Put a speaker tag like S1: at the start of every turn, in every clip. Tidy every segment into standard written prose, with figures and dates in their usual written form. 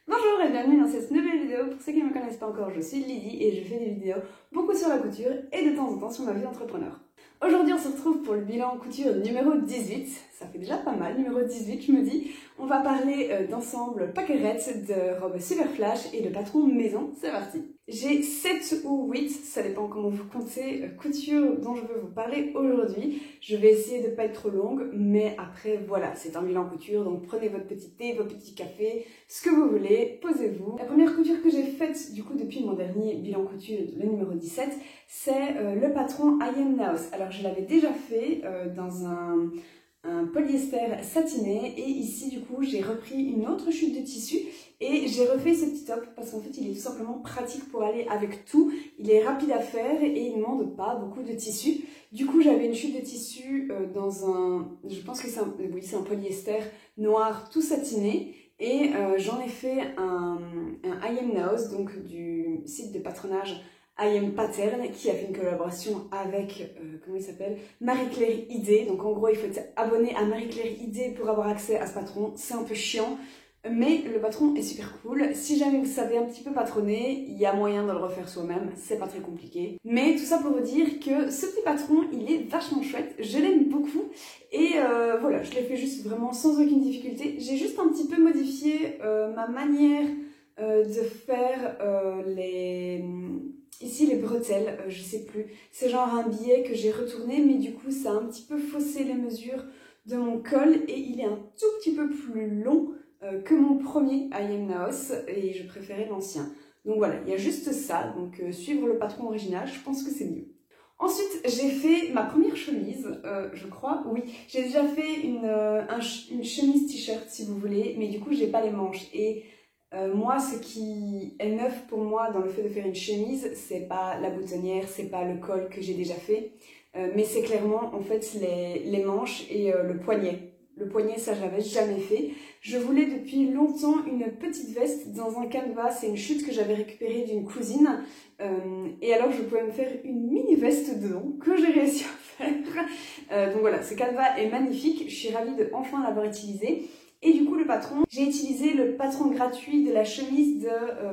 S1: Bonjour et bienvenue dans cette nouvelle vidéo. Pour ceux qui ne me connaissent pas encore, je suis Lydie et je fais des vidéos beaucoup sur la couture et de temps en temps sur ma vie d'entrepreneur. Aujourd'hui on se retrouve pour le bilan couture numéro 18, ça fait déjà pas mal, numéro 18 je me dis. On va parler d'ensemble paquerette, de robes super flash et de patron maison, c'est parti. J'ai 7 ou 8, ça dépend comment vous comptez, coutures dont je veux vous parler aujourd'hui. Je vais essayer de ne pas être trop longue, mais après voilà, c'est un bilan couture, donc prenez votre petit thé, votre petit café, ce que vous voulez, posez-vous. La première couture que j'ai faite du coup depuis mon dernier bilan couture, le numéro 17, c'est le patron I Am Naos. Alors je l'avais déjà fait dans un polyester satiné et ici du coup j'ai repris une autre chute de tissu et j'ai refait ce petit top parce qu'en fait il est tout simplement pratique pour aller avec tout, il est rapide à faire et il ne demande pas beaucoup de tissu. Du coup j'avais une chute de tissu dans un, je pense que c'est un polyester noir tout satiné et j'en ai fait un I Am Naos, donc du site de patronage I Am Pattern, qui a fait une collaboration avec, comment il s'appelle, Marie-Claire Idé. Donc en gros, il faut être abonné à Marie-Claire Idé pour avoir accès à ce patron. C'est un peu chiant, mais le patron est super cool. Si jamais vous savez un petit peu patronner, il y a moyen de le refaire soi-même, c'est pas très compliqué. Mais tout ça pour vous dire que ce petit patron, il est vachement chouette, je l'aime beaucoup. Et voilà, je l'ai fait juste vraiment sans aucune difficulté. J'ai juste un petit peu modifié ma manière de faire ici les bretelles, je sais plus, c'est genre un billet que j'ai retourné mais du coup ça a un petit peu faussé les mesures de mon col et il est un tout petit peu plus long que mon premier I Am Naos et je préférais l'ancien. Donc voilà, il y a juste ça, donc suivre le patron original, je pense que c'est mieux. Ensuite, j'ai fait ma première chemise, je crois, oui. J'ai déjà fait une chemise t-shirt si vous voulez, mais du coup j'ai pas les manches et moi, ce qui est neuf pour moi dans le fait de faire une chemise, c'est pas la boutonnière, c'est pas le col que j'ai déjà fait, mais c'est clairement en fait les manches et le poignet. Le poignet, ça j'avais jamais fait. Je voulais depuis longtemps une petite veste dans un canevas, c'est une chute que j'avais récupérée d'une cousine, et alors je pouvais me faire une mini veste dedans que j'ai réussi à faire. Donc voilà, ce canevas est magnifique, je suis ravie de enfin l'avoir utilisé. Et du coup le patron, j'ai utilisé le patron gratuit de la chemise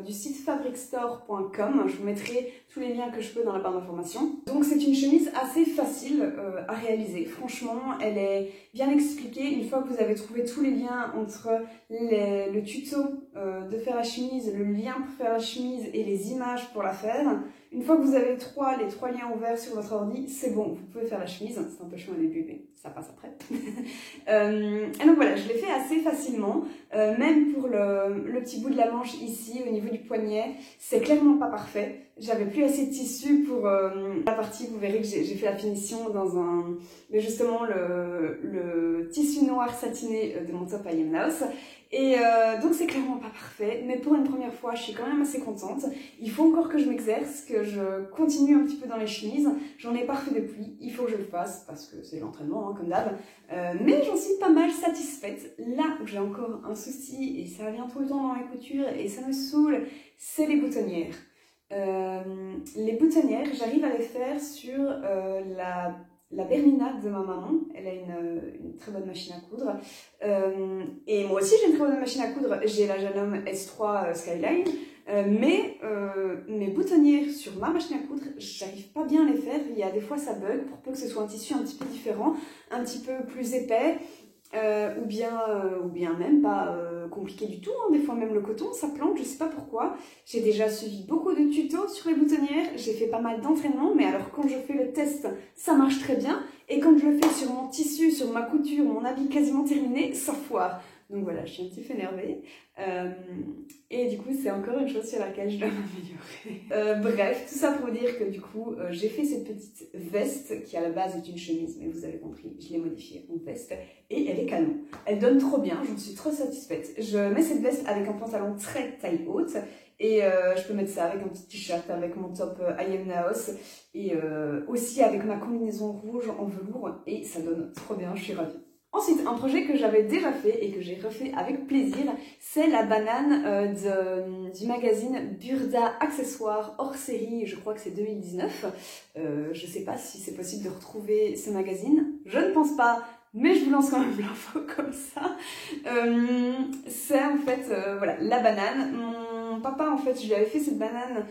S1: du site fabricstore.com. Je vous mettrai tous les liens que je peux dans la barre d'information. Donc c'est une chemise assez facile à réaliser. Franchement, elle est bien expliquée. Une fois que vous avez trouvé tous les liens entre le tuto de faire la chemise, le lien pour faire la chemise et les images pour la faire, une fois que vous avez les trois liens ouverts sur votre ordi, c'est bon, vous pouvez faire la chemise. C'est un peu chiant au début, mais ça passe après. Et donc voilà, je l'ai fait assez facilement. Même pour le petit bout de la manche ici, au niveau du poignet, c'est clairement pas parfait. J'avais plus assez de tissu pour la partie, vous verrez que j'ai fait la finition dans justement le tissu noir satiné de mon top I Am Naos. Et donc c'est clairement pas parfait, mais pour une première fois, je suis quand même assez contente. Il faut encore que je m'exerce, que je continue un petit peu dans les chemises. J'en ai pas fait depuis, il faut que je le fasse, parce que c'est l'entraînement, hein, comme d'hab. Mais j'en suis pas mal satisfaite. Là où j'ai encore un souci, et ça vient tout le temps dans les coutures, et ça me saoule, c'est les boutonnières. Les boutonnières, j'arrive à les faire sur la Bernina de ma maman. Elle a une très bonne machine à coudre. Et moi aussi j'ai une très bonne machine à coudre. J'ai la Janome S3 Skyline. Mais mes boutonnières sur ma machine à coudre, j'arrive pas bien à les faire. Il y a des fois ça bug pour peu que ce soit un tissu un petit peu différent, un petit peu plus épais. Ou bien même pas compliqué du tout, hein. Des fois même le coton ça plante, je sais pas pourquoi. J'ai déjà suivi beaucoup de tutos sur les boutonnières, j'ai fait pas mal d'entraînement, mais alors quand je fais le test ça marche très bien, et quand je le fais sur mon tissu, sur ma couture, mon habit quasiment terminé, ça foire. Donc voilà, je suis un petit peu énervée. Et du coup, c'est encore une chose sur laquelle je dois m'améliorer. Bref, tout ça pour dire que du coup, j'ai fait cette petite veste qui à la base est une chemise, mais vous avez compris, je l'ai modifiée en veste. Et elle est canon. Elle donne trop bien, j'en suis trop satisfaite. Je mets cette veste avec un pantalon très taille haute. Et je peux mettre ça avec un petit t-shirt, avec mon top I Am Naos. Et aussi avec ma combinaison rouge en velours. Et ça donne trop bien, je suis ravie. Ensuite, un projet que j'avais déjà fait et que j'ai refait avec plaisir, c'est la banane du magazine Burda Accessoires hors série, je crois que c'est 2019. Je sais pas si c'est possible de retrouver ce magazine, je ne pense pas, mais je vous lance quand même l'info comme ça. C'est en fait, voilà, la banane. Mon papa, en fait, je lui avais fait cette banane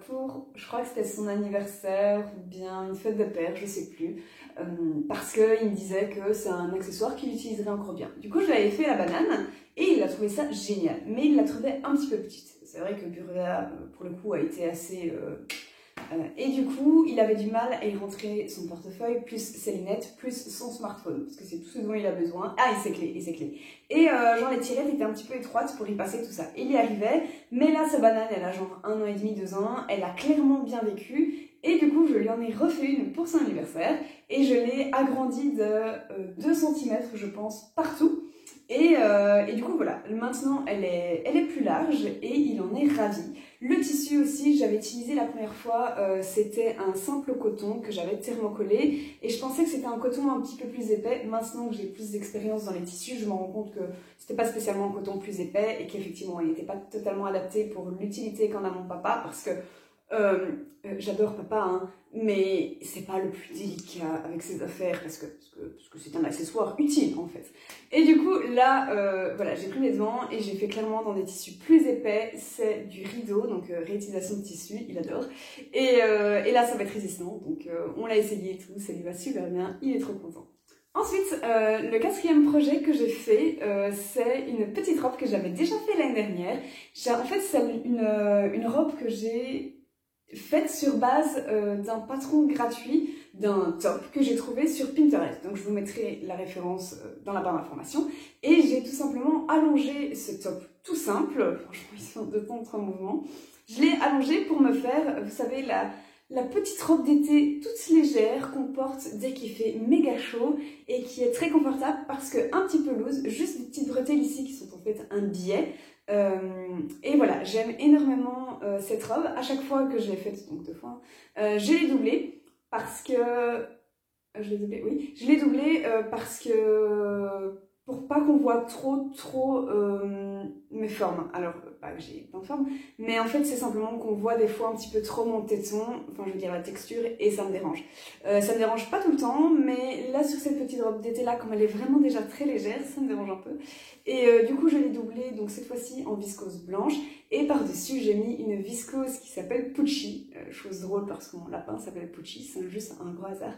S1: pour, je crois que c'était son anniversaire ou bien une fête de père, je sais plus, parce qu'il me disait que c'est un accessoire qu'il utiliserait encore bien. Du coup, je lui avais fait la banane et il a trouvé ça génial, mais il la trouvait un petit peu petite. C'est vrai que Burda, pour le coup, a été assez... et du coup, il avait du mal à y rentrer son portefeuille, plus ses lunettes, plus son smartphone, parce que c'est tout ce dont il a besoin. Ah, et ses clés. Et genre, les tirettes étaient un petit peu étroites pour y passer tout ça. Il y arrivait, mais là, sa banane, elle a genre 1 an et demi, 2 ans, elle a clairement bien vécu, et du coup, je lui en ai refait une pour son anniversaire, et je l'ai agrandie de 2 cm, je pense, partout. Et du coup, voilà, maintenant, elle est plus large, et il en est ravi. Le tissu aussi, j'avais utilisé la première fois, c'était un simple coton que j'avais thermocollé et je pensais que c'était un coton un petit peu plus épais. Maintenant que j'ai plus d'expérience dans les tissus, je me rends compte que c'était pas spécialement un coton plus épais et qu'effectivement il n'était pas totalement adapté pour l'utilité qu'en a mon papa parce que j'adore papa, hein, mais c'est pas le plus délicat avec ses affaires parce que c'est un accessoire utile en fait. Et du coup là, voilà, j'ai pris mes devants et j'ai fait clairement dans des tissus plus épais. C'est du rideau, donc réutilisation de tissu, il adore. Et là ça va être résistant, donc on l'a essayé et tout, ça lui va super bien, il est trop content. Ensuite, le 4e projet que j'ai fait, c'est une petite robe que j'avais déjà fait l'année dernière. En fait, c'est une robe que j'ai faite sur base d'un patron gratuit d'un top que j'ai trouvé sur Pinterest. Donc je vous mettrai la référence dans la barre d'information. Et j'ai tout simplement allongé ce top tout simple, franchement il sont de temps en 3 mouvements. Je l'ai allongé pour me faire, vous savez, la petite robe d'été toute légère qu'on porte dès qu'il fait méga chaud et qui est très confortable parce que un petit peu loose, juste des petites bretelles ici qui sont en fait un biais. Et voilà, j'aime énormément cette robe. À chaque fois que je l'ai faite, donc 2 fois, je l'ai doublée parce que... je l'ai doublée, oui. Je l'ai doublée parce que... pour pas qu'on voit trop mes formes. Alors, pas que j'ai plein de formes, mais en fait, c'est simplement qu'on voit des fois un petit peu trop mon téton, enfin, je veux dire la texture, et ça me dérange. Ça me dérange pas tout le temps, mais là, sur cette petite robe d'été là, comme elle est vraiment déjà très légère, ça me dérange un peu. Et du coup, je l'ai doublée, donc cette fois-ci en viscose blanche, et par-dessus, j'ai mis une viscose qui s'appelle Pucci. Chose drôle parce que mon lapin s'appelle Pucci, c'est juste un gros hasard.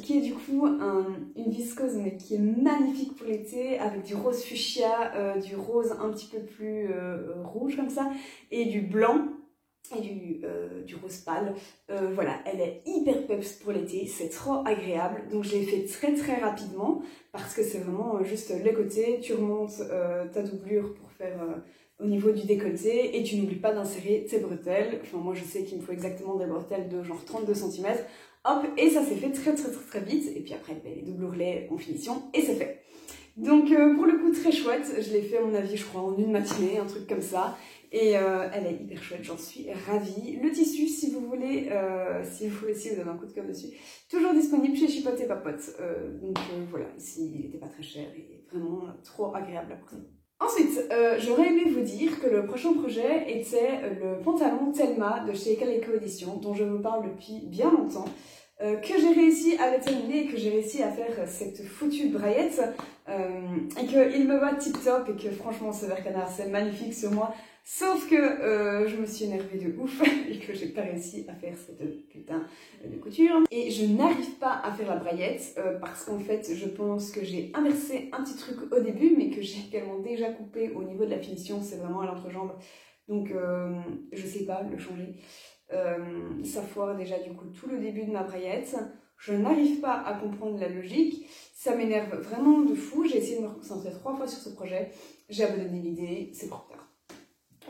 S1: Qui est du coup une viscose mais qui est magnifique pour l'été avec du rose fuchsia, du rose un petit peu plus rouge comme ça et du blanc et du rose pâle. Voilà, elle est hyper peps pour l'été, c'est trop agréable, donc je l'ai fait très rapidement parce que c'est vraiment juste les côtés, tu remontes ta doublure pour faire au niveau du décolleté et tu n'oublies pas d'insérer tes bretelles. Enfin moi je sais qu'il me faut exactement des bretelles de genre 32 cm. Hop, et ça s'est fait très vite. Et puis après, les double ourlets en finition, et c'est fait. Donc pour le coup, très chouette. Je l'ai fait à mon avis, je crois, en une matinée, un truc comme ça. Et elle est hyper chouette, j'en suis ravie. Le tissu, si vous voulez, si vous avez un coup de cœur dessus, toujours disponible chez Chipote et Papote. Donc voilà, ici, il n'était pas très cher et vraiment trop agréable à porter. Ensuite, j'aurais aimé vous dire que le prochain projet était le pantalon Thelma de chez Caleco Edition, dont je vous parle depuis bien longtemps, que j'ai réussi à le terminer et que j'ai réussi à faire cette foutue braillette, et qu'il me va tip top et que franchement ce vert canard c'est magnifique sur moi, sauf que je me suis énervée de ouf et que j'ai pas réussi à faire cette putain de couture. Et je n'arrive pas à faire la braillette parce qu'en fait je pense que j'ai inversé un petit truc au début mais que j'ai également déjà coupé au niveau de la finition, c'est vraiment à l'entrejambe, donc je sais pas le changer. Ça foire déjà du coup tout le début de ma braillette. Je n'arrive pas à comprendre la logique, ça m'énerve vraiment de fou. J'ai essayé de me concentrer 3 fois sur ce projet, j'ai abandonné l'idée, c'est trop tard.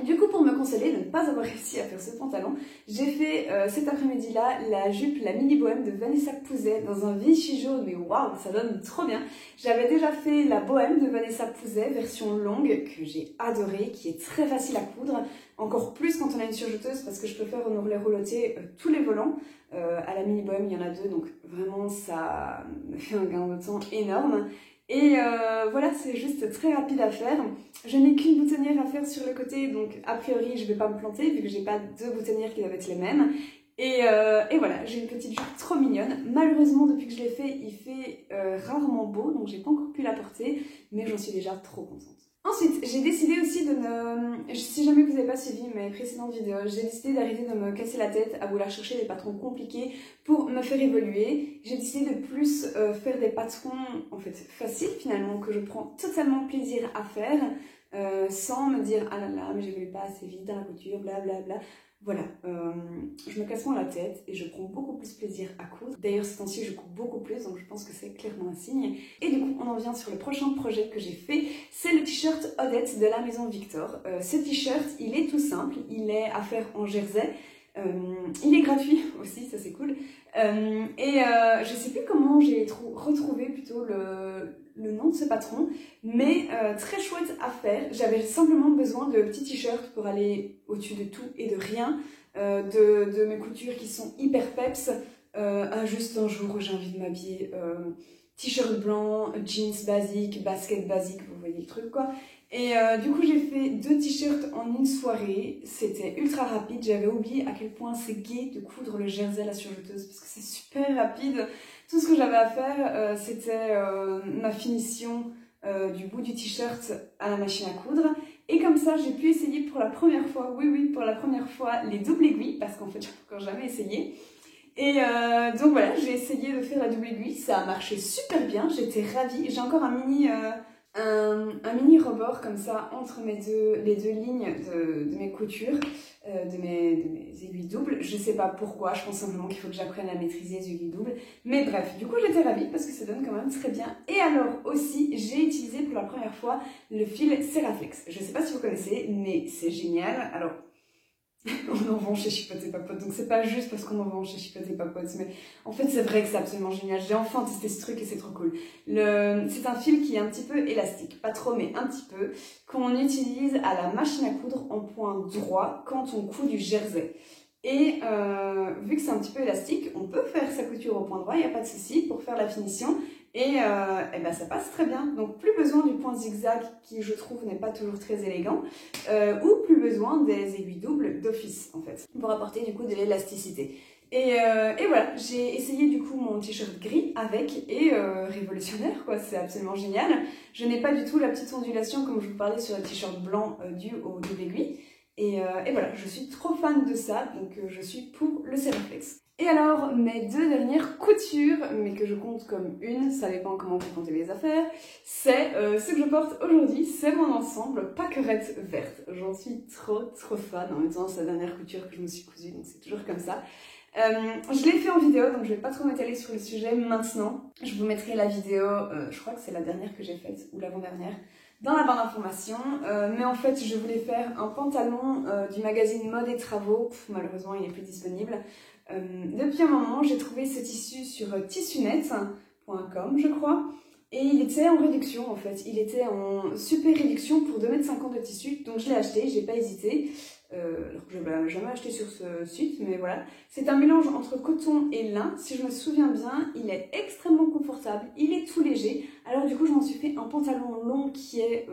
S1: Du coup, pour me consoler de ne pas avoir réussi à faire ce pantalon, j'ai fait cet après-midi-là la jupe, la mini bohème de Vanessa Pouzet dans un Vichy jaune, mais waouh, ça donne trop bien. J'avais déjà fait la bohème de Vanessa Pouzet, version longue, que j'ai adorée, qui est très facile à coudre, encore plus quand on a une surjeteuse, parce que je peux faire en ourlet rouloté tous les volants. À la mini bohème, il y en a 2, donc vraiment ça me fait un gain de temps énorme. Et voilà, c'est juste très rapide à faire. Je n'ai qu'une boutonnière à faire sur le côté, donc a priori je vais pas me planter vu que j'ai pas 2 boutonnières qui doivent être les mêmes. Et voilà, j'ai une petite jupe trop mignonne. Malheureusement, depuis que je l'ai fait, il fait rarement beau, donc j'ai pas encore pu la porter, mais j'en suis déjà trop contente. Ensuite, j'ai décidé aussi de ne... Si jamais vous n'avez pas suivi mes précédentes vidéos, j'ai décidé d'arrêter de me casser la tête à vouloir chercher des patrons compliqués pour me faire évoluer. J'ai décidé de plus faire des patrons en fait faciles finalement, que je prends totalement plaisir à faire, sans me dire « Ah là là, mais j'évolue pas assez vite dans la couture, blablabla ». Voilà, je me casse moins la tête et je prends beaucoup plus plaisir à coudre. D'ailleurs, ce temps-ci, je couds beaucoup plus, donc je pense que c'est clairement un signe. Et du coup, on en vient sur le prochain projet que j'ai fait. C'est le t-shirt Odette de la maison Victor. Ce t-shirt, il est tout simple, il est à faire en jersey. Il est gratuit aussi, ça c'est cool. Je sais plus comment j'ai retrouvé plutôt le nom de ce patron, mais très chouette à faire. J'avais simplement besoin de petits t-shirts pour aller au-dessus de tout et de rien, de mes coutures qui sont hyper peps, à juste un jour où j'ai envie de m'habiller, t-shirt blanc, jeans basique, basket basique, vous voyez le truc quoi. Et du coup j'ai fait 2 t-shirts en une soirée, c'était ultra rapide, j'avais oublié à quel point c'est gai de coudre le jersey à la surjeteuse parce que c'est super rapide. Tout ce que j'avais à faire c'était ma finition du bout du t-shirt à la machine à coudre. Et comme ça j'ai pu essayer pour la première fois, oui pour la première fois, les doubles aiguilles parce qu'en fait j'ai encore jamais essayé. Et donc voilà, j'ai essayé de faire la double aiguille, ça a marché super bien, j'étais ravie. J'ai encore un mini rebord comme ça entre les deux lignes de mes coutures, de mes aiguilles doubles. Je sais pas pourquoi, je pense simplement qu'il faut que j'apprenne à maîtriser les aiguilles doubles. Mais bref, du coup j'étais ravie parce que ça donne quand même très bien. Et alors aussi, j'ai utilisé pour la première fois le fil Seraflex. Je sais pas si vous connaissez, mais c'est génial. Alors, on en vend chez Chipotle et Papote, donc c'est pas juste parce qu'on en vend chez Chipotle et Papote, mais en fait c'est vrai que c'est absolument génial. J'ai enfin testé ce truc et c'est trop cool. C'est un fil qui est un petit peu élastique, pas trop mais un petit peu, qu'on utilise à la machine à coudre en point droit quand on coud du jersey. Et vu que c'est un petit peu élastique, on peut faire sa couture au point droit, il n'y a pas de souci pour faire la finition. Et ben ça passe très bien, donc plus besoin du point zigzag qui je trouve n'est pas toujours très élégant, ou plus besoin des aiguilles doubles d'office en fait, pour apporter du coup de l'élasticité. Et voilà, j'ai essayé du coup mon t-shirt gris avec, et révolutionnaire quoi, c'est absolument génial. Je n'ai pas du tout la petite ondulation comme je vous parlais sur le t-shirt blanc dû aux doubles aiguilles. Et voilà, je suis trop fan de ça, donc je suis pour le Seraflex. Et alors, mes 2 dernières coutures, mais que je compte comme une, ça dépend comment vous comptez les affaires, c'est ce que je porte aujourd'hui, c'est mon ensemble Pâquerette verte. J'en suis trop fan, en même temps c'est la dernière couture que je me suis cousue, donc c'est toujours comme ça. Je l'ai fait en vidéo, donc je vais pas trop m'étaler sur le sujet maintenant. Je vous mettrai la vidéo, je crois que c'est la dernière que j'ai faite, ou l'avant-dernière, dans la barre d'informations. Mais en fait, je voulais faire un pantalon du magazine Mode et Travaux. Malheureusement, il n'est plus disponible. Depuis un moment, j'ai trouvé ce tissu sur tissunet.com, je crois. Et il était en réduction en fait. Il était en super réduction pour 2,50 m de tissu. Donc je l'ai acheté, j'ai pas hésité. Alors que je ne l'avais jamais acheté sur ce site, mais voilà. C'est un mélange entre coton et lin. Si je me souviens bien, il est extrêmement confortable, il est tout léger. Alors du coup, je m'en suis fait un pantalon long qui est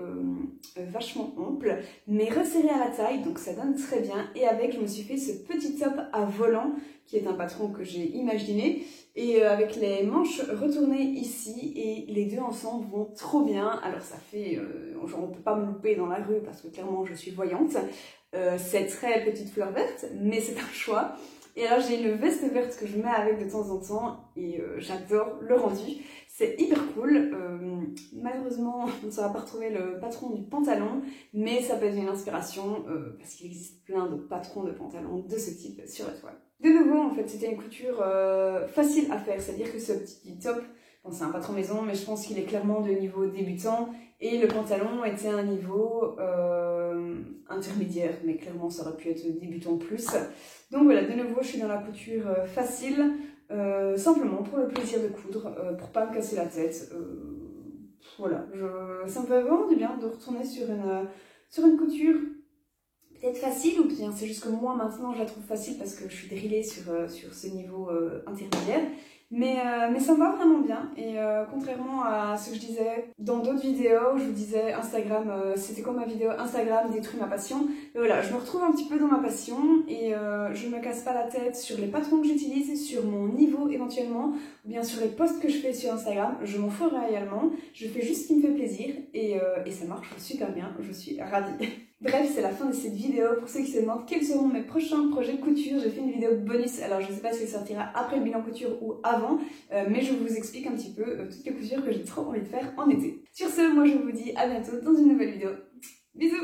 S1: vachement ample, mais resserré à la taille, donc ça donne très bien. Et avec, je me suis fait ce petit top à volant, qui est un patron que j'ai imaginé, et avec les manches retournées ici, et les deux ensemble vont trop bien. Alors ça fait, genre on peut pas me louper dans la rue parce que clairement je suis voyante. C'est très petite fleur verte, mais c'est un choix. Et alors j'ai une veste verte que je mets avec de temps en temps et j'adore le rendu. C'est hyper cool. Malheureusement, on ne saura pas retrouver le patron du pantalon, mais ça peut être une inspiration parce qu'il existe plein de patrons de pantalons de ce type sur la toile. De nouveau, en fait, c'était une couture facile à faire, c'est-à-dire que ce petit top, bon, c'est un patron maison, mais je pense qu'il est clairement de niveau débutant, et le pantalon était un niveau intermédiaire, mais clairement ça aurait pu être débutant plus. Donc voilà, de nouveau, je suis dans la couture facile, simplement pour le plaisir de coudre, pour pas me casser la tête. Voilà, ça me fait vraiment du bien de retourner sur une couture peut-être facile, ou bien c'est juste que moi maintenant je la trouve facile parce que je suis drillée sur ce niveau intermédiaire. Mais ça me va vraiment bien et contrairement à ce que je disais dans d'autres vidéos, je vous disais Instagram, c'était quoi ma vidéo Instagram détruit ma passion. Mais voilà, je me retrouve un petit peu dans ma passion et je me casse pas la tête sur les patrons que j'utilise, sur mon niveau éventuellement, ou bien sur les posts que je fais sur Instagram. Je m'en fous réellement, je fais juste ce qui me fait plaisir et ça marche super bien, je suis ravie. Bref, c'est la fin de cette vidéo. Pour ceux qui se demandent quels seront mes prochains projets de couture, j'ai fait une vidéo bonus. Alors je ne sais pas si elle sortira après le bilan couture ou avant, mais je vous explique un petit peu toutes les coutures que j'ai trop envie de faire en été. Sur ce, moi je vous dis à bientôt dans une nouvelle vidéo. Bisous!